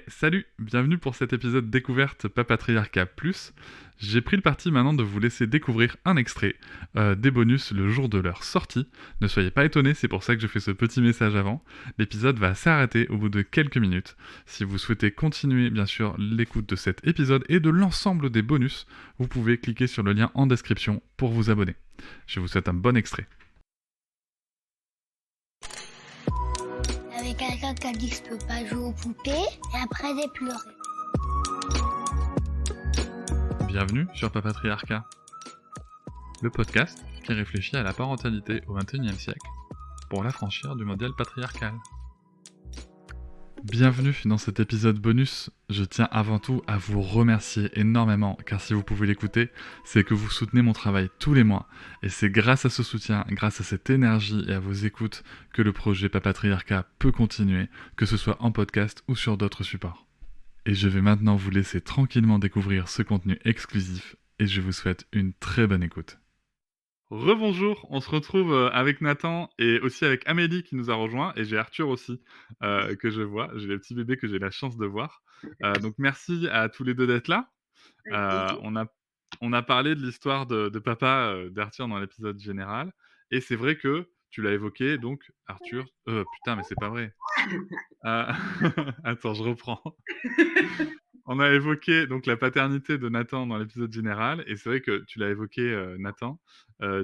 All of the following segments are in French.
Salut, bienvenue pour cet épisode découverte Papatriarcat Plus. J'ai pris le parti maintenant de vous laisser découvrir un extrait des bonus le jour de leur sortie. Ne soyez pas étonnés, c'est pour ça que je fais ce petit message avant. L'épisode va s'arrêter au bout de quelques minutes. Si vous souhaitez continuer bien sûr l'écoute de cet épisode et de l'ensemble des bonus, vous pouvez cliquer sur le lien en description pour vous abonner. Je vous souhaite un bon extrait. Il y avait quelqu'un qui a dit que je peux pas jouer aux poupées et après j'ai pleuré. Bienvenue sur Papatriarcat, le podcast qui réfléchit à la parentalité au XXIe siècle pour l'affranchir du modèle patriarcal. Bienvenue dans cet épisode bonus. Je tiens avant tout à vous remercier énormément car si vous pouvez l'écouter, c'est que vous soutenez mon travail tous les mois et c'est grâce à ce soutien, grâce à cette énergie et à vos écoutes que le projet Papatriarcat peut continuer, que ce soit en podcast ou sur d'autres supports. Et je vais maintenant vous laisser tranquillement découvrir ce contenu exclusif et je vous souhaite une très bonne écoute. Rebonjour, on se retrouve avec Nathan et aussi avec Amélie qui nous a rejoint et j'ai Arthur aussi que je vois, j'ai le petit bébé que j'ai la chance de voir. Donc merci à tous les deux d'être là. On a parlé de l'histoire de papa d'Arthur dans l'épisode général et c'est vrai que tu l'as évoqué donc Arthur, putain mais c'est pas vrai. Euh, Attends, je reprends. On a évoqué donc la paternité de Nathan dans l'épisode général et c'est vrai que tu l'as évoqué Nathan,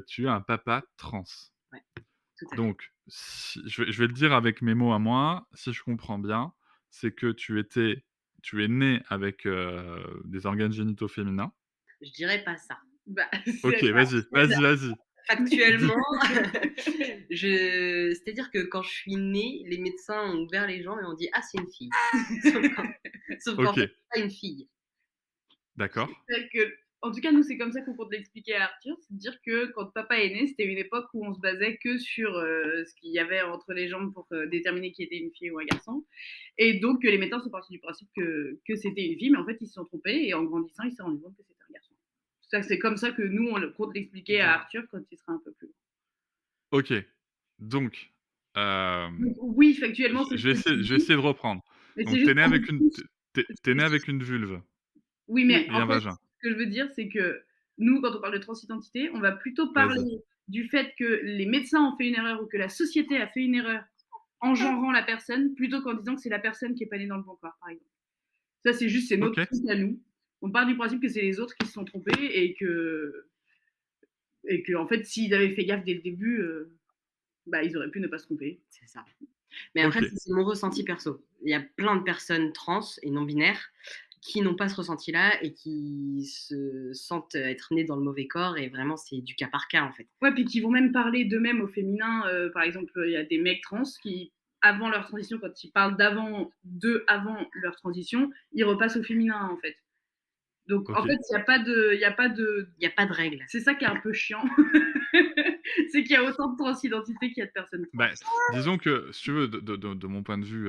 tu es un papa trans. Ouais, tout à fait. Donc je vais le dire avec mes mots à moi, si je comprends bien, c'est que tu es né avec des organes génitaux féminins. Je dirais pas ça. OK, vas-y. Factuellement, c'est-à-dire que quand je suis née, les médecins ont ouvert les jambes et ont dit: «Ah, c'est une fille». Sauf qu'en OK, fait, c'est pas une fille. d'accord. C'est que, en tout cas, nous, c'est comme ça qu'on compte l'expliquer à Arthur. C'est de dire que quand papa est né, c'était une époque où on se basait que sur ce qu'il y avait entre les jambes pour déterminer qui était une fille ou un garçon. Et donc, les médecins sont partis du principe que c'était une fille, mais en fait, ils se sont trompés. Et en grandissant, il s'est rendu compte que c'était un garçon. C'est comme ça que nous, on compte l'expliquer à Arthur quand il sera un peu plus grand. OK, donc Donc, oui, factuellement, c'est je vais essayer de reprendre. Mais c'est Donc juste t'es né avec une vulve Oui, mais et en un fait, vagin. ce que je veux dire, c'est que nous, quand on parle de transidentité, on va plutôt Vas-y. parler du fait que les médecins ont fait une erreur ou que la société a fait une erreur en genrant la personne, plutôt qu'en disant que c'est la personne qui est pas née dans le bon corps, par exemple. Ça, c'est notre OK. truc à nous. On part du principe que c'est les autres qui se sont trompés et que en fait, s'ils avaient fait gaffe dès le début, ils auraient pu ne pas se tromper. C'est ça. Mais après, OK. c'est mon ressenti perso. Il y a plein de personnes trans et non binaires qui n'ont pas ce ressenti-là et qui se sentent être nées dans le mauvais corps et vraiment, c'est du cas par cas, en fait. Ouais, puis qui vont même parler d'eux-mêmes au féminin. Par exemple, il y a des mecs trans qui, avant leur transition, quand ils parlent avant leur transition, ils repassent au féminin, en fait. Donc, en OK. fait, il n'y a pas de. Il n'y a pas de règle. C'est ça qui est un peu chiant. C'est qu'il y a autant de transidentité qu'il y a de personnes trans. Bah, disons que, si tu veux, de mon point de vue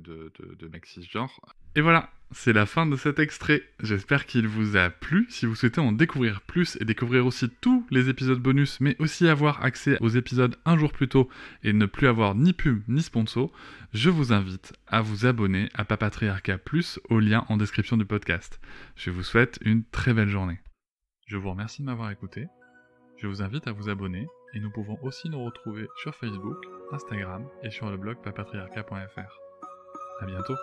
de mec cisgenre. Et voilà, c'est la fin de cet extrait. J'espère qu'il vous a plu. Si vous souhaitez en découvrir plus et découvrir aussi tous les épisodes bonus, mais aussi avoir accès aux épisodes un jour plus tôt et ne plus avoir ni pub ni sponsor, je vous invite à vous abonner à Papatriarcat Plus au lien en description du podcast. Je vous souhaite une très belle journée. Je vous remercie de m'avoir écouté. Je vous invite à vous abonner et nous pouvons aussi nous retrouver sur Facebook, Instagram et sur le blog papatriarcat.fr. À bientôt.